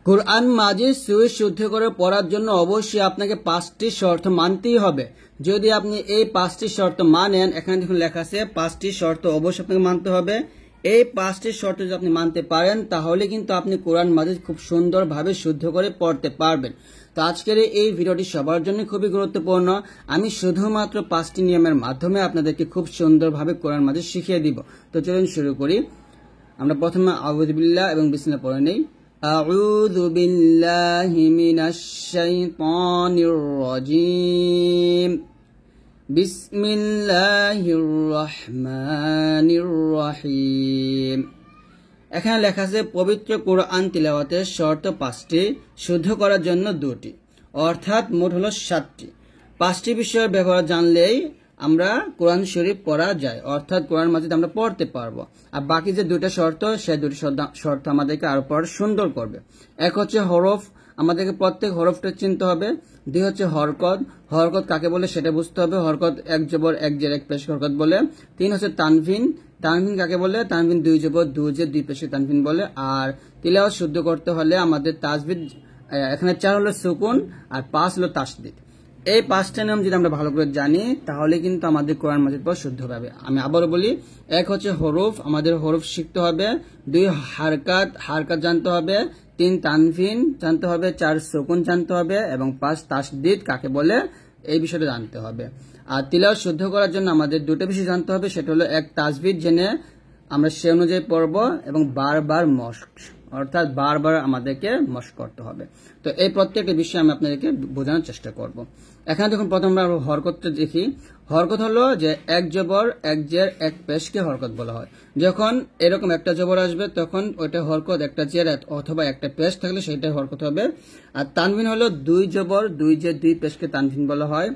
কোরআন মাজিদ সহিহ শুদ্ধ করে পড়ার জন্য অবশ্যই আপনাকে 5টি শর্ত মানতেই হবে। যদি আপনি এই 5টি শর্ত মানেন, এখানে দেখুন লেখা আছে 5টি শর্ত অবশ্যই আপনাকে মানতে হবে। এই 5টি শর্ত যদি আপনি মানতে পারেন তাহলে কিন্তু আপনি কোরআন মাজিদ খুব সুন্দরভাবে শুদ্ধ করে পড়তে পারবেন। তো আজকের এই ভিডিওটি সবার জন্য খুবই গুরুত্বপূর্ণ। আমি শুধুমাত্র 5টি নিয়মের মাধ্যমে আপনাদেরকে খুব সুন্দরভাবে কোরআন মাজিদ শিখিয়ে দিব। তো চলুন শুরু করি। আমরা প্রথমে আউযু বিল্লাহ এবং বিসমিল্লাহ পড়ে নেই। আউযু বিল্লাহি মিনাশ শাইতানির রাজিম। বিসমিল্লাহির রহমানির রহিম। এখানে লেখা আছে পবিত্র কোরআন তিলাওয়াতের শর্ত 5টি, শুদ্ধ করার জন্য 2টি, অর্থাৎ মোট হলো 7টি। 5টি বিষয়ের ব্যবহার জানলেই আমরা কোরআন শরীফ পড়া যায়, অর্থাৎ কোরআন মাজিদ আমরা পড়তে পারবো। আর বাকি যে 2টা শর্ত, সেই 2টি শর্ত আমাদেরকে আরো পড়া সুন্দর করবে। এক হচ্ছে হরফ, আমাদেরকে প্রত্যেক হরফটা চিনতে হবে। 2 হচ্ছে হরকত, হরকত কাকে বলে সেটা বুঝতে হবে। হরকত এক জবর এক জের এক পেশ হরকত বলে। 3 হচ্ছে তানভিন, তানভিন কাকে বলে? তানভিন 2 জবর 2 জের 2 পেশে তানভিন বলে। আর তিলাওয়াত শুদ্ধ করতে হলে আমাদের তাজবিদ, এখানে 4 হলো সুকুন আর 5 হলো তাসদিদ। এই 5টা নিয়ম যদি আমরা ভালো করে জানি তাহলে কিন্তু আমাদের কোরআন মাজিদ পড়া শুদ্ধ হবে। আমি আবারও বলি, 1 হচ্ছে হরফ, আমাদের হরফ শিখতে হবে। 2 হারকাত জানতে হবে। 3 তানভিন জানতে হবে। 4 সুকুন জানতে হবে এবং 5 তাসদিদ কাকে বলে এই বিষয়টা জানতে হবে। আর তিলাওয়াত শুদ্ধ করার জন্য আমাদের 2টা বিষয় জানতে হবে, সেটা হলো 1 তাজবিদ জেনে আমরা সে অনুযায়ী পড়ব এবং বারবার মস্ক, অর্থাৎ বারবার আমাদেরকে মস্ক করতে হবে। তো এই প্রত্যেকটা বিষয় আমি আপনাদেরকে বোঝানোর চেষ্টা করব। এখানে দেখুন প্রথমে আমরা হরকতটা দেখি। হরকত হলো যে এক জবর এক জের এক পেশকে হরকত বলা হয়। যখন এরকম একটা জবর আসবে তখন ওইটা হরকত, একটা জের অথবা একটা পেশ থাকলে সেটাই হরকত হবে। আর তানভিন হলো 2 জবর 2 জের 2 পেশকে তানভিন বলা হয়।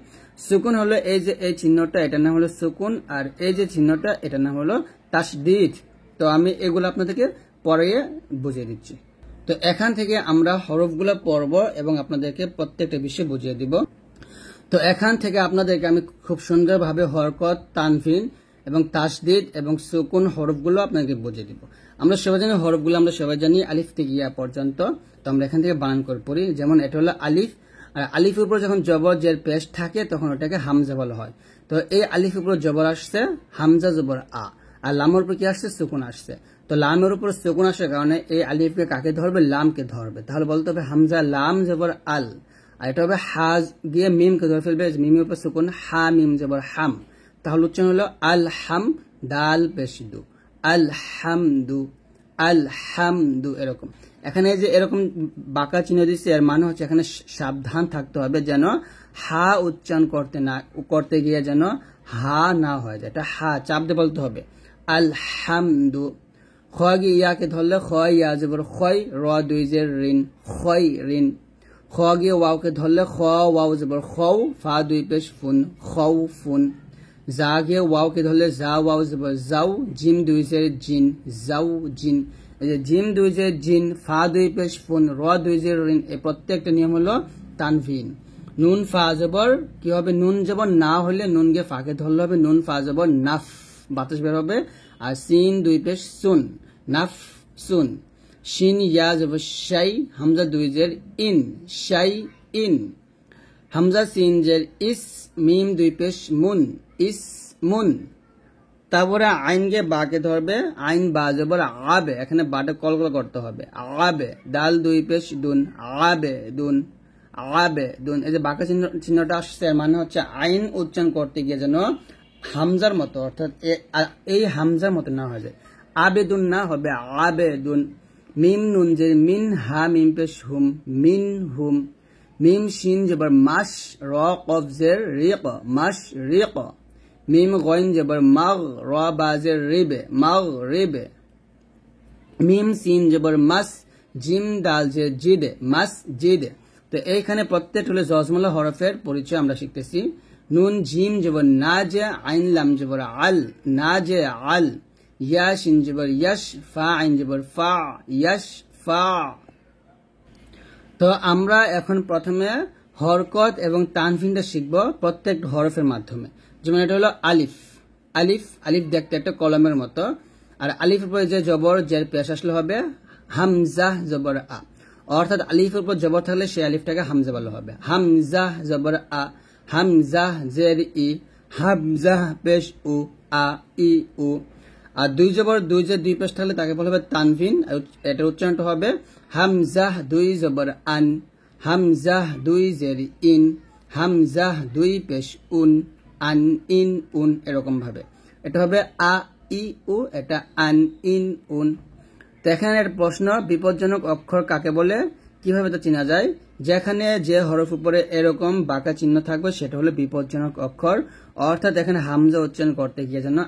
সুকুন হলো এই যে এই চিহ্নটা, এটার নাম হলো সুকুন, আর এই যে চিহ্নটা এটার নাম হলো তাসদিদ। তো আমি এগুলো আপনাদেরকে পরে বুঝিয়ে দিচ্ছি। তো এখান থেকে আমরা হরফগুলো পড়ব এবং আপনাদেরকে প্রত্যেকটা বিষয় বুঝিয়ে দিব। তো এখান থেকে আপনাদেরকে আমি খুব সুন্দরভাবে হরকত, তানভিন এবং তাসদিদ এবং সুকুন হরফগুলো আপনাদেরকে বুঝিয়ে দিব। আমরা সবাই জানি হরফগুলো, আমরা সবাই জানি আলিফ থেকে ইয়া পর্যন্ত। তো আমরা এখান থেকে বানান করে পড়ি। যেমন এটা হলো আলিফ, আর আলিফের উপর যখন জবর জের পেশ থাকে তখন ওটাকে হামজা বলা হয়। তো এই আলিফের উপর জবর আসছে, হামজা জবর আ, আর লামের উপর কি আসছে? সুকুন আসছে। তো লামের উপর সুকুন আসার কারণে এই আলিফকে কাকে ধরবে? লামকে ধরবে। তাহলে বলতে হবে হামজা লাম জবর আল। আর এটা হবে হাজ গিয়ে মিমকে ধরে ফেলবে, মিমের উপর সুকুন, হা মিম জবর হাম। তাহলে উচ্চারণ হলো আল হাম দাল পেশ দু, আল হামদু, আল হামদু, এরকম। এখানে যে এরকম বাঁকা চিহ্ন দিচ্ছে, এর মানে হচ্ছে এখানে সাবধান থাকতে হবে যেন হা উচ্চারণ করতে গিয়ে যেন হা না হয়ে যায়। এটা হা চাপ দিয়ে বলতে হবে আল হামদু। খ গিয়ে ইয়াকে ধরলে খ ইয়া জবর খয়, র 2 জের ঋণ, খয় ঋণ। খ গিয়ে ওয়াওকে ধরলে খ ওয়াও জবর খৌ, ফা 2 পেশ ফুন, খৌ ফুন। যা গিয়ে ওয়াওকে ধরলে যা ওয়াও জবর যাও, জিম 2 জের জিন, যাও জিন। এই যে জিম 2 জের জিন, ফা 2 পেশ ফুন, র 2 জের ঋণ। এই প্রত্যেকটা নিয়ম হলো তানভিন। নুন ফা জবর কি হবে? নুন জবর না হলে নুন গিয়ে ফাকে ধরলে হবে নুন ফা জবর নাফ, বাতাস বের হবে। আর সিন 2 পেশ সুন, নাফ সুন। শিন ইয়া জবর শাই, হামজা 2 জের ইন, শাই ইন। হামজা সিন জের ইস, মিম 2 পেশ মুন, ইস মুন। তারপরে আইন গে বাকে ধরবে, আইন বা জবর আবে, এখানে বাটা কলকল করতে হবে, আবে। ডাল 2 পেশ দুন, আবে দুন, আবে দুন। এই যে বাঁকা চিহ্নটা আসছে, মানে হচ্ছে আইন উচ্চারণ করতে গিয়ে যেন হামজার মতো, অর্থাৎ এই হামজার মতো না হয়ে যায়, আবেদুন না হবে আবেদুন। মিম নুন যে মিন, হা মিম পেশ হুম, মিন হুম। মিম শিন জবর মাস, র কফ জের রিক, মাস রিক। মিম গইন জবর মাগ, র বা জের রিবে, মাগ রিবে। মিম সিন জবর মাস, জিম দাল জের জিদে, মাস জিদে। তো এইখানে প্রত্যেক হলো জজমলা হরফের পরিচয় আমরা শিখতেছি। নুন জিম জবর না যে, আইন লাম জবর আল, না যে আল। ইয়া শিন জবর ইয়াশ, ফা আইন জবর ফা, ইয়াশ ফা। তো আমরা এখন প্রথমে হরকত এবং তানভিনটা শিখব প্রত্যেক হরফের মাধ্যমে। যেমন এটা হলো আলিফ, আলিফ, আলিফ দেখতে একটা কলমের মতো। আর আলিফের পরে যে জবর জের পেশ আসলে হবে হামজা জবর আ, অর্থাৎ আলিফের উপর জবর থাকলে সেই আলিফটাকে হামজা বলা হবে। হামজা জবর আ, হামজা জের ই, হামজা পেশ উ, আ ই উ। আর দুই জবর দুই যে দুই পেশ থাকলে তাকে বলা হবে তানভিন। এটার উচ্চারণটা হবে হামজা দুই জবর আন, হামজা দুই জের ইন, হামজা দুই পেশ উন, আন ইন উন, এরকম ভাবে এটা হবে আ ই উ, এটা আন ইন উন। তো এখানে একটা প্রশ্ন, বিপজ্জনক অক্ষর কাকে বলে, কিভাবে তা চেনা যায়? যেখানে যে হরফ উপরে এরকম বাঁকা চিহ্ন থাকবে সেটা হলো বিপজ্জনক অক্ষর। অর্থাৎ এখানে হামজা উচ্চারণ করতে গিয়ে যেন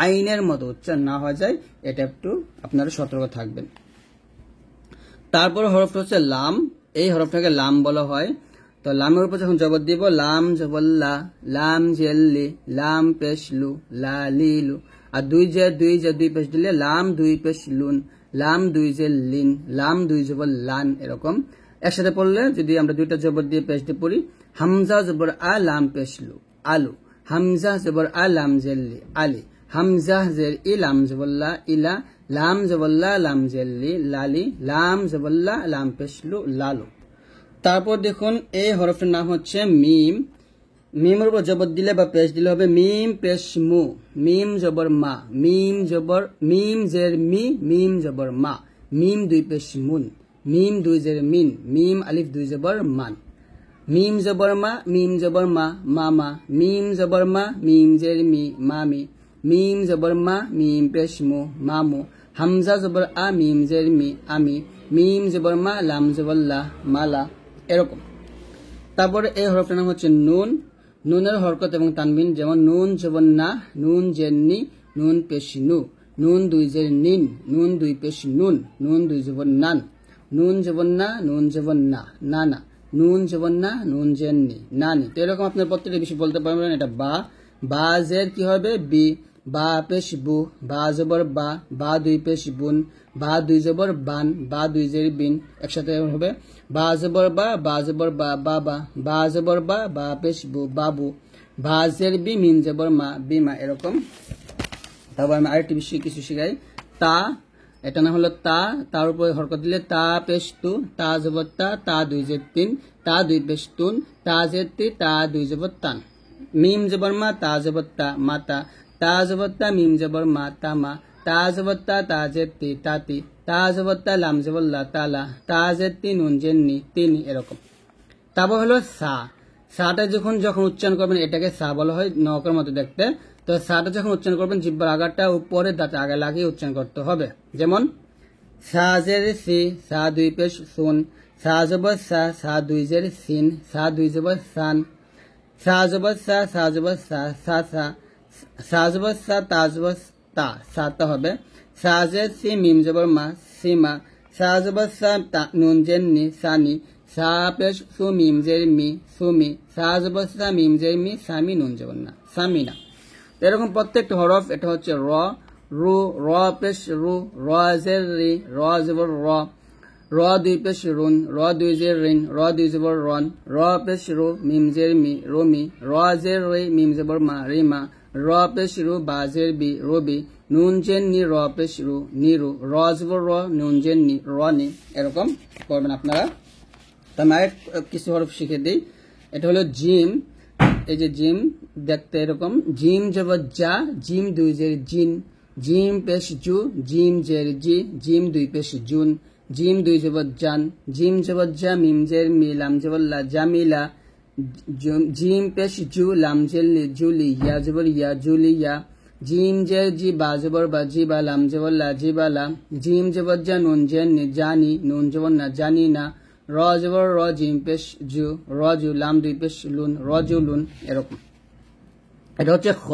আইনের মতো উচ্চারণ না হয়ে যায়, এটা একটু আপনারা সতর্ক থাকবেন। তারপর হরফটা হচ্ছে লাম, এই হরফটাকে লাম বলা হয়। তো লামের উপর যখন জবর দিব, লাম জবল্লা, লাম জেল্লি, লাম পেশলু, লা লিলু। আর দুই যে দুই পেশ দিলে লাম দুই পেশ লুন, লাম দুই যে লিন, লাম দুই জবর লান, এরকম একসাথে পড়লে যদি আমরা দুইটা জবর দিয়ে পেশ দিয়ে পড়ি, হামজা জবর আ লাম পেশলু আলু, হামজা জবর আ লাম জেল্লি আলি, হামজা জের ই লাম জবল্লা ইলা, লাম জবল্লা লাম জেল্লি লালি, লাম জবল্লা লাম পেশলু লালু। তারপর দেখুন এই হরফের নাম হচ্ছে মিম। মিমের উপর জবর দিলে বা পেশ দিলে হবে মিম পেশ মু, মিম জবর মা, মিম জবর মিম জের মি, মিম জবর মা, মিম দুই পেশ মুন, মিম দুই জের মিন, মিম আলিফ দুই জবর মান, মিম জবর মা, মিম জবর মা, মামা, মিম জবর মা, মিম জের মি, মামি, মিম জবর মা, মিম পেশ মু, মামু, হামজা জবর আ, মিম জের মি, আমি, মিম জবর মা, লাম জবর লা, মালা, এরকম। তারপরে এই হরফটার নাম হচ্ছে নুন। নুনের হরকত এবং তানবিন যেমন নুন জবর না, নুন জের নি, নুন পেশ নু, নুন দুই জের নিন, নুন দুই পেশ নুন, নুন দুই জবর নান, নুন জবর না, নুন জবর না, নানা, নুন জবর না, নুন জের নি, নানি। তো এরকম আপনার প্রত্যেকটা বেশি বলতে পারবেন। এটা বা, বা জের কি হবে বি, বা পেশ বু, বা জবর বা, বা দুই পেশ বুন, বা দুই জবর বান, বা দুই জের বিন, একসাথে হবে বা জবর বা, বা জবর বা, বাবা, বা জবর বা, বা পেশ বু, বাবু, বা জের বি, মিম জবর মা, বিমা, এরকম। তারপর আমি আরেকটি বিষয় কিছু শিখাই। তা, এটা না হলো তা, তার উপরে হরকত দিলে তা পেশ তু, তা জবর তা, তা দুই জের তিন, তা দুই পেশ তুন, তা জের তি, তা দুই জবর তান, মিম জবর মা, তা জবর তা, মাতা, তা জবর তা, মিম জবর মা, তামা, তা জবর তা, তা জের তি, তাতি, তা জবর তা, লাম জবর লা, তালা, তা জের তি, নুন জের নি, তিনি, এরকম। তারপর হলো সা। সাটা যখন উচ্চারণ করবেন এটাকে সা বলা হয়, নৌকার মতো দেখতে। তো সাটা যখন উচ্চারণ করবেন জিহ্বার আগারটা উপরে দাঁতে আগে লাগিয়ে উচ্চারণ করতে হবে। যেমন সা জের সি, সা দুই পেশ সুন, সা জবর সা, সা দুই জের সিন, সা দুই জবর সান, সা জবর সা, সা জবর সা, সা সা, সা জবর সা, তা জবর তা, সাতা হবে। সা জের সি, মিম জবর মা, সীমা, সা জবর সা, নুন জের নি, সানি, সা পেশ সু, মিম জের মি, সুমি, সা জবর সা, মিম জের মি, সামি, নুন জবর না, সামিনা। এরকম প্রত্যেকটা হরফ। এটা হচ্ছে র, রু, র পেশ রু, র জের রি, র জবর র, র দুই পেশ রুন, র দুই জের রিন, র দুই জবর রন, র পেশ রু, মিম জের মি, রমি, র জের রি, মিম জবর মা, রিমা, র পেশ রু, বা জের বি, রবি, নুন জের নি, র পেশ রু, নিরু, র জবর র, নুন জের নি, রনি, এরকম করবেন আপনারা। তার আরেক কিছু হরফ শিখে দিই। এটা হলো জিম। এই যে জিম দেখতে এরকম, জিম জবর যা, জিম দুই জের জিন, জিম পেশ জু, জিম জের জি, জিম দুই পেশ জুন, জিম দুই জবর জান, জিম জবর জা, মিম জের মি, লাম জবর লা, জামিলা, জিম পেশ জু, লাম জের লি, জুলি, ইয়া জবর ইয়া, জুলিয়া, জিম জের জি, বা জবর বা, জিবা, লাম জবর লা, জিবালা, জিম জবর জা, নুন জের নি, জানি, নুন জবর না, জানি না, র জবর র, জিম পেশ জু, রজু, লাম দুই পেশ লুন, রজুলুন, এরকম। এটা হচ্ছে খ।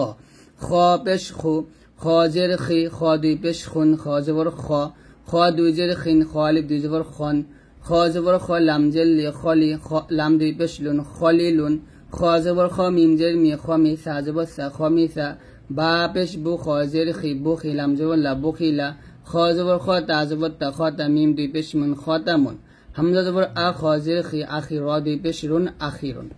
খ পেশ খু, খ জের খি, খ দুই পেশ খুন, খ জবর খ, খ দুই জের খিন, খ আলিফ দুই জবর খন, খ জবর খ, লাম জের লি, খলি, লাম দুই পেশ লুন, খলিলুন, খ জবর খ, মিম জের মি, খমি, সা জবর সা, খমিসা, বা পেশ বু, খ জের খি, বুখি, লাম জবর লা, বুখিলা, খ জবর খ, তা জবর তা, খতা, মিম দুই পেশ মুন, খতামুন, হামজা জবর আ, খ জের খি, আখির, র দুই পেশ রুন, আখিরুন।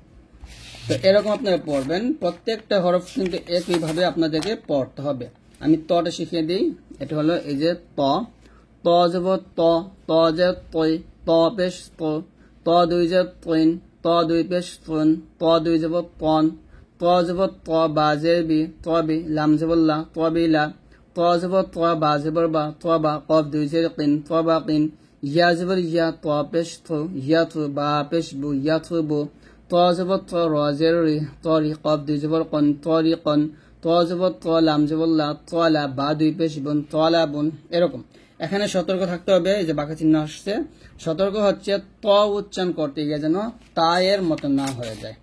তো এরকম আপনারা পড়বেন। প্রত্যেকটা হরফ কিন্তু একইভাবে আপনাদেরকে পড়তে হবে। আমি তটা শিখিয়ে দিই। এটা হলো এই যে ত, ত জবর ত, ত যে তয়, ত ত পেশ তো, ত দুই জের তিন, ত দুই পেশ তিন, ত দুই জের তন, ত জবর ত বা জের বি, ত বি, লাম জবর লা, ত বি লা, ত জবর ত বা জবর বা, ত বা, কফ দুই জের কিন, ত বা কিন, ইয়া জবর ইয়া, ত পেশ থু, ইয়া থু, বা পেশ বু, ইয়া থু বু, ত জবর ত র জের রি, ত রি, কফ দুই জবর কন, ত রি কন, ত জবর ত লাম জবর লা, ত লা, বা দুই পেশ বুন, ত লা বুন। এরকম এখানে সতর্ক থাকতে হবে, যে বাঁকা চিহ্ন আসছে, সতর্ক হচ্ছে ত উচ্চারণ করতে গিয়ে যেন তায়ের মতো না হয়ে যায়।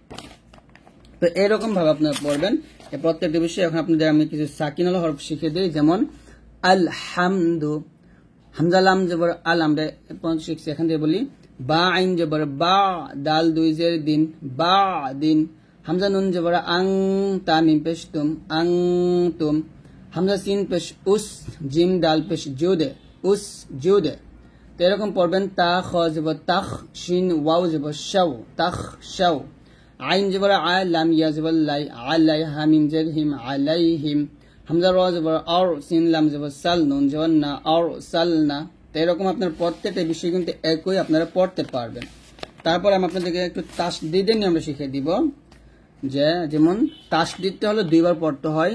তো এরকম ভাবে আপনারা পড়বেন এই প্রত্যেকটি বিষয়। এখন আপনাদের আমি কিছু সাকিনুল হরফ শিখিয়ে দিই, যেমন আলহামদু, হামজা লাম জবর আল আমরা শিখছি, এখান থেকে বলি বা আইন জবর বা, দাল দুই জের দিন, বা দিন, হামজা নুন জবর আং, তা মিম পেশ তুম, আং তুম, হামজা সিন পেশ উস, জিম ডাল পেশ জুদে, উস জুদে। তো এরকম পড়বেন তা খ জবর তাখ, শিন ওয়াও জবর শাও, তাখ শাও, আইন জবর আ, লাম ইয়া জবর লাই, আলাই, হামিম জের হিম, আলাইহিম, হামজা র জবর আর, সিন লাম জবর সাল, নুন জবর না, আর সাল না। তো এরকম আপনার প্রত্যেকটা বিষয় কিন্তু একই আপনারা পড়তে পারবেন। তারপর আমি আপনাদেরকে একটু তাসদিদের নিয়মটা শিখিয়ে দিব, যে যেমন তাসদিদতে হলো দুইবার পড়তে হয়।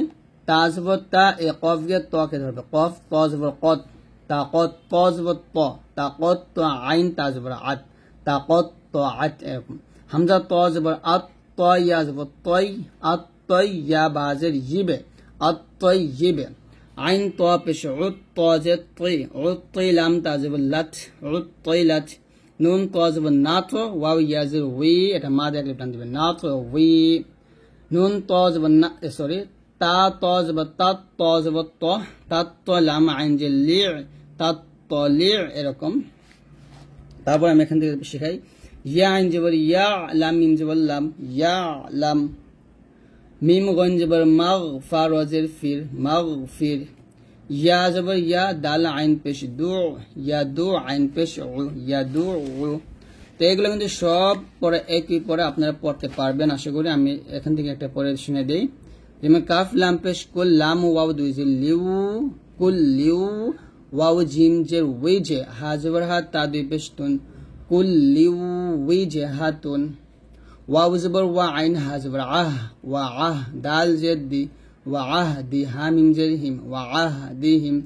তা জবর তা, এ কফ গিয়ে ত কে ধরবে, কফ, ত জবর কত, তা কত, ত জবর ত, তা কত, ত আইন, তা জবর আত, তা কত, ত আত। এরকম হামজা ত জবর আত, ত ইয়া জবর তই, আত তই, ইয়া বাজের ইবে, আত তই ইবে, আইন ত পেশ উত, ত জে তই, উত তই, লাম তা জবর লাত, উত তই লাত, নুন ত জবর নাথ, ওয়াও ইয়া জের উই, এটা মা দেখলে টান দিবেন, নাথ উই, নুন ত জবর না, সরি, তা ত জবর তাত, ত জবর ত, তাত ত লাম আইন জে লি, তাত ত লি। এরকম তারপর আমি এখান থেকে শেখাই, ইয়া আইন জবর ইয়া, লাম মিম জবর লাম, ইয়া লাম, মিম গন জবর মাগ, ফা র জের ফির, মাগ ফির, ইয়া জবর ইয়া, দাল আইন পেশ দু, ইয়া দু, আইন পেশ উ, ইয়া দু উ। তো এগুলো কিন্তু সব পরে একই পরে আপনারা পড়তে পারবেন আশা করি। আমি এখান থেকে একটা পরে শুনে দিই, যেমন কাফ লাম পেশ কুল, লাম ওয়াও দুই জের লিউ, কুল লিউ, ওয়াও জিম জের উইজে, হা জবর হা, তা দুই পেশ তুন, কুল লিউ উইজে হাতুন, ওয়াও জবর ওয়া, আইন হা জবর আহ, ওয়া আহ, দাল জের দি, ওয়া আহ দি, হা মিম জের হিম, ওয়া আহ দি হিম।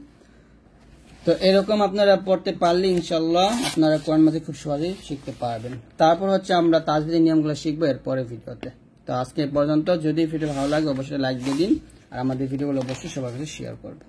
তো এরকম আপনারা পড়তে পারলে ইনশাল্লাহ আপনারা কোরআন মাঝে খুব সহজেই শিখতে পারবেন। তারপর হচ্ছে আমরা তাজবিদের নিয়মগুলো শিখবো এরপরে ভিডিওতে। তো আজকে পর্যন্ত, যদি ভিডিও ভালো লাগে অবশ্যই লাইক দিয়ে দিন, আর আমাদের ভিডিওগুলো অবশ্যই সবার কাছে শেয়ার করবেন।